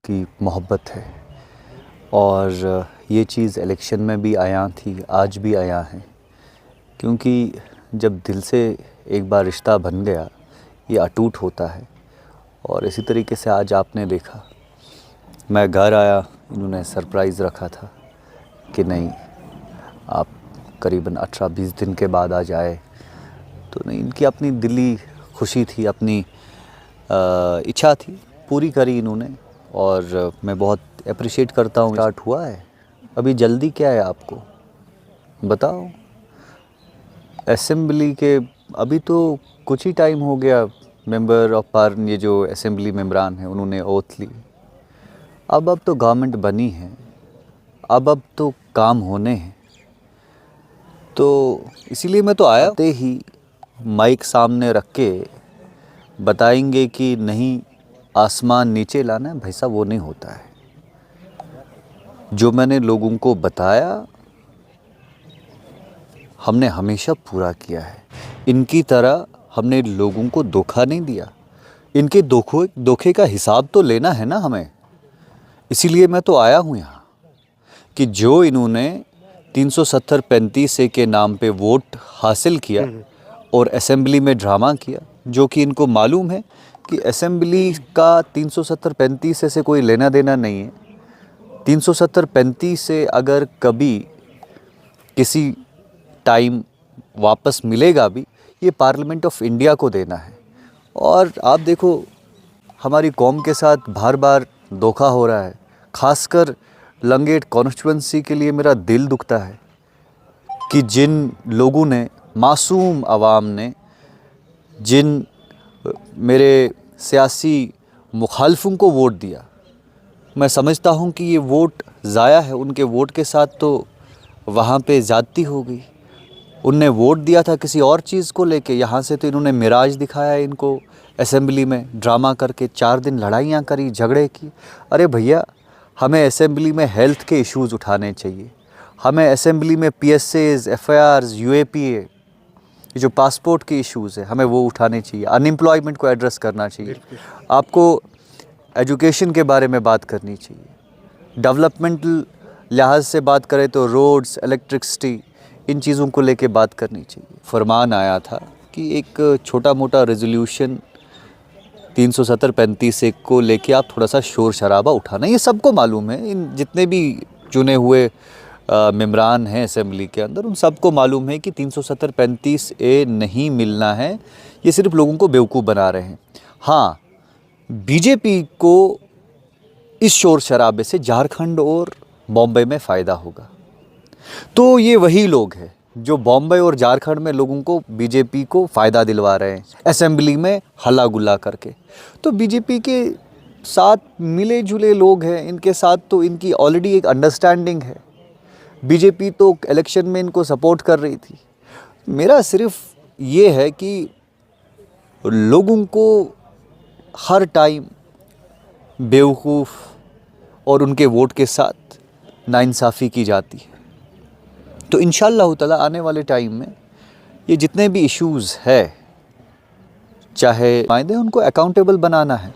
की मोहब्बत है और ये चीज़ इलेक्शन में भी आया थी, आज भी आया है, क्योंकि जब दिल से एक बार रिश्ता बन गया ये अटूट होता है। और इसी तरीके से आज आपने देखा, मैं घर आया, इन्होंने सरप्राइज़ रखा था कि नहीं आप करीबन 18-20 दिन के बाद आ जाए, तो नहीं, इनकी अपनी दिली खुशी थी, अपनी इच्छा थी, पूरी करी इन्होंने और मैं बहुत अप्रिशिएट करता हूँ। स्टार्ट हुआ है, अभी जल्दी क्या है आपको बताओ। असेंबली के अभी तो कुछ ही टाइम हो गया, मेंबर ऑफ पार्लियामेंट ये जो असेंबली मेंबरान हैं उन्होंने ओथ ली। अब तो गवर्नमेंट बनी है, अब तो काम होने हैं, तो इसीलिए मैं तो आया ही माइक सामने रख के बताएंगे कि नहीं आसमान नीचे लाना है, भाई साहब वो नहीं होता है। जो मैंने लोगों को बताया हमने हमेशा पूरा किया है। इनकी तरह हमने लोगों को धोखा नहीं दिया। इनके धोखे का हिसाब तो लेना है ना हमें। इसीलिए मैं तो आया हूँ यहाँ कि जो इन्होंने 370-35 के नाम पे वोट हासिल किया और असेंबली में ड्रामा किया, जो कि इनको मालूम है कि असेंबली का 370-35 से कोई लेना देना नहीं है। 370-35 से अगर कभी किसी टाइम वापस मिलेगा भी, ये पार्लियामेंट ऑफ इंडिया को देना है। और आप देखो हमारी कौम के साथ बार बार धोखा हो रहा है, खासकर लंगेट कॉन्स्टिट्यूंसी के लिए मेरा दिल दुखता है कि जिन लोगों ने, मासूम आवाम ने, जिन मेरे सियासी मुखालफों को वोट दिया, मैं समझता हूं कि ये वोट ज़ाया है। उनके वोट के साथ तो वहाँ पे ज़्यादती हो गई। उनने वोट दिया था किसी और चीज़ को लेके, यहाँ से तो इन्होंने मिराज दिखाया है इनको असेंबली में, ड्रामा करके 4 दिन लड़ाइयाँ करी, झगड़े की। अरे भैया, हमें असेंबली में हेल्थ के इश्यूज़ उठाने चाहिए, हमें असेंबली में PSAs, FIRs, UAPA, ये जो पासपोर्ट के इश्यूज़ है हमें वो उठाने चाहिए, अनएम्प्लॉयमेंट को एड्रेस करना चाहिए, आपको एजुकेशन के बारे में बात करनी चाहिए, डेवलपमेंटल लिहाज से बात करें तो रोड्स, इलेक्ट्रिसिटी, इन चीज़ों को लेके बात करनी चाहिए। फरमान आया था कि एक छोटा मोटा रेजोल्यूशन 370-35 को लेके आप थोड़ा सा शोर शराबा उठाना, ये सबको मालूम है। इन जितने भी चुने हुए मेंबरान हैं असेंबली के अंदर, उन सबको मालूम है कि 370-35 नहीं मिलना है, ये सिर्फ लोगों को बेवकूफ़ बना रहे हैं। हाँ, बीजेपी को इस शोर शराबे से झारखंड और बॉम्बे में फ़ायदा होगा। तो ये वही लोग हैं जो बॉम्बे और झारखंड में लोगों को, बीजेपी को फ़ायदा दिलवा रहे हैं असेंबली में हल्ला गुल्ला करके। तो बीजेपी के साथ मिले जुले लोग हैं, इनके साथ तो इनकी ऑलरेडी एक अंडरस्टैंडिंग है। बीजेपी तो इलेक्शन में इनको सपोर्ट कर रही थी। मेरा सिर्फ ये है कि लोगों को हर टाइम बेवकूफ़ और उनके वोट के साथ नाइंसाफ़ी की जाती है। तो इंशाअल्लाह ताला आने वाले टाइम में ये जितने भी इश्यूज़ है, चाहे नुमाइंदे, उनको अकाउंटेबल बनाना है।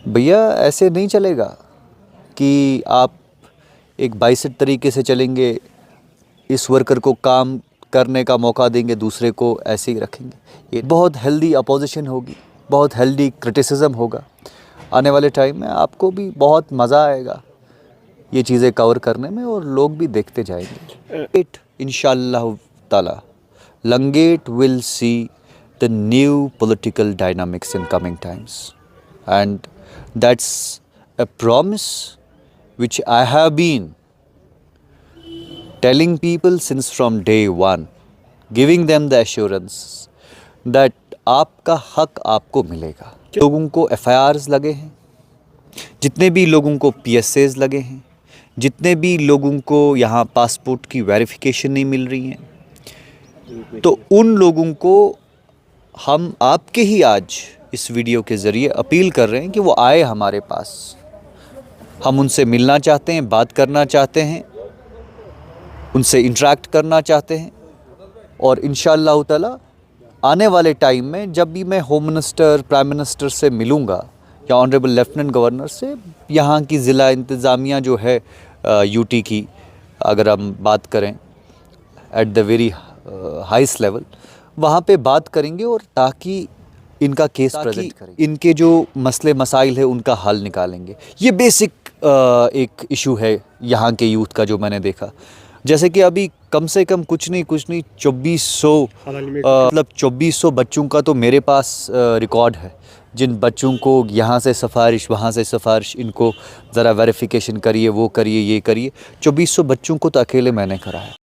भैया ऐसे नहीं चलेगा कि आप एक बाइसेट तरीके से चलेंगे, इस वर्कर को काम करने का मौका देंगे, दूसरे को ऐसे ही रखेंगे। ये बहुत हेल्दी अपोजिशन होगी, बहुत हेल्दी क्रिटिसिज्म होगा। आने वाले टाइम में आपको भी बहुत मज़ा आएगा ये चीज़ें कवर करने में और लोग भी देखते जाएंगे। इट इंशाअल्लाह ताला Langate will see the new political dynamics in coming times and that's a promise which I have been telling people since from day one, giving them the assurance that आपका हक आपको मिलेगा। लोगों को FIRs लगे हैं, जितने भी लोगों को PSAs लगे हैं, जितने भी लोगों को यहाँ पासपोर्ट की वेरिफिकेशन नहीं मिल रही है, तो उन लोगों को हम आपके ही आज इस वीडियो के ज़रिए अपील कर रहे हैं कि वो आए हमारे पास। हम उनसे मिलना चाहते हैं, बात करना चाहते हैं, उनसे इंटरेक्ट करना चाहते हैं। और इंशाअल्लाह ताला आने वाले टाइम में जब भी मैं होम मिनिस्टर, प्राइम मिनिस्टर से मिलूँगा या ऑनरेबल लेफ्टिनेंट गवर्नर से यहाँ की ज़िला इंतज़ामिया जो है यूटी की, अगर हम बात करें at the very highest level, वहाँ पे बात करेंगे और ताकि इनका केस प्रेजेंट करेंगे, इनके जो मसले मसाइल है उनका हल निकालेंगे। ये बेसिक एक इशू है यहाँ के यूथ का जो मैंने देखा। जैसे कि अभी कम से कम कुछ नहीं 2400 मतलब 2400 बच्चों का तो मेरे पास रिकॉर्ड है, जिन बच्चों को यहाँ से सिफारिश वहाँ से सिफारिश, इनको ज़रा वेरिफिकेशन करिए, वो करिए, ये करिए। 2400 बच्चों को तो अकेले मैंने करा है।